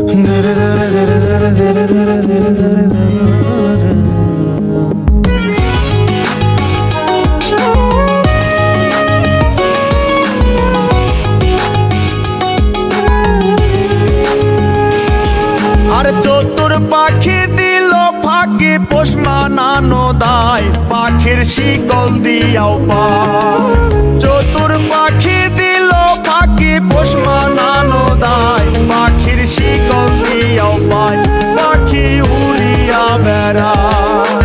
আর চতুর পাখি দিল ফাঁকি পোষ মানানো দায়, পাখির শিকল দিয়াও পায়। চতুর পাখি দিল ফাঁকি পোষ মানানো দায়, পাখির শিকল দিয়াও পায়, পাখি উড়িয়া বেড়ায়।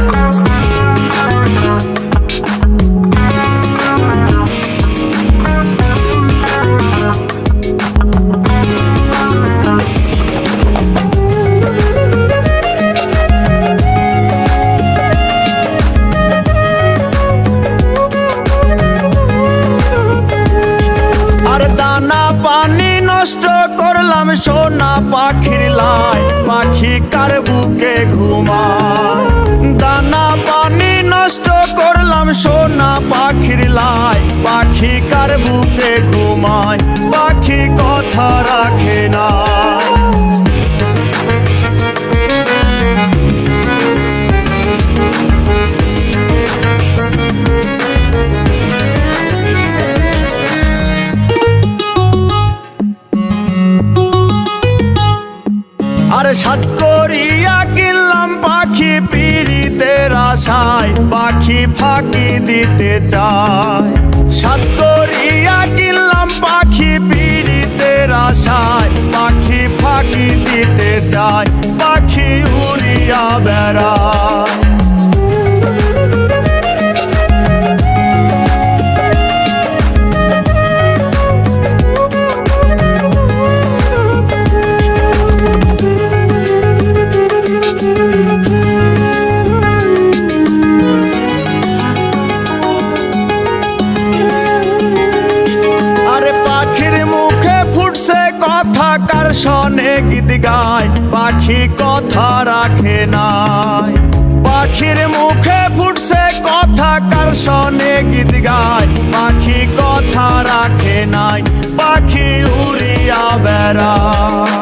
দানা পানি নষ্ট করলাম সোনা পাখির লাই, পাখি কার বুকে ঘুমায়। দানা পানি নষ্ট করলাম সোনা পাখির লাই, পাখি কার বুকে ঘুমায়, পাখি কথা রাখে না। আরে সাত করিয়া কিনলাম পাখি পিরিতের আশায়, পাখি ফাঁকি দিতে চায়। সাত করিয়া কিনলাম পাখি পিরিতের আশায়, পাখি ফাঁকি দিতে চায়, পাখি উড়িয়া বেড়ায়। কার শনে গীত গায়, পাখি কথা রাখে নাই। পাখির মুখে ফুটছে কথা কার শনে গীত গায়, পাখি কথা রাখে নাই, পাখি উড়িয়া বেড়ায়।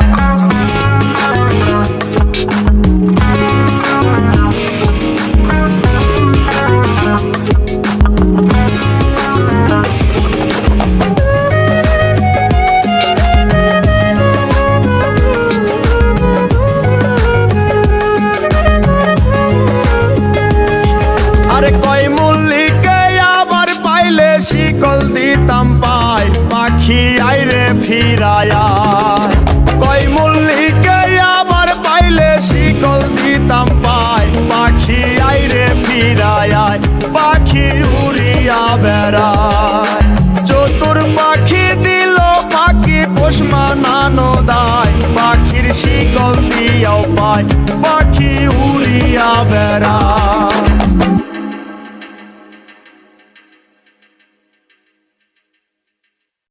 আরে কয় মল্লিকে আবার পাইলে শিকল দিতাম পায়, পাখি আইরে ফিরায়া। কয় মল্লিকে আবার পাইলে শিকল দিতাম পায়, পাখি আইরে ফিরায়া, পাখি উড়িয়া বেড়ায়। চতুর পাখি দিল পাখি পোষ মানানো দায়, পাখির শিকল দিয়াও পায়, পাখি উড়িয়া বেড়ায়।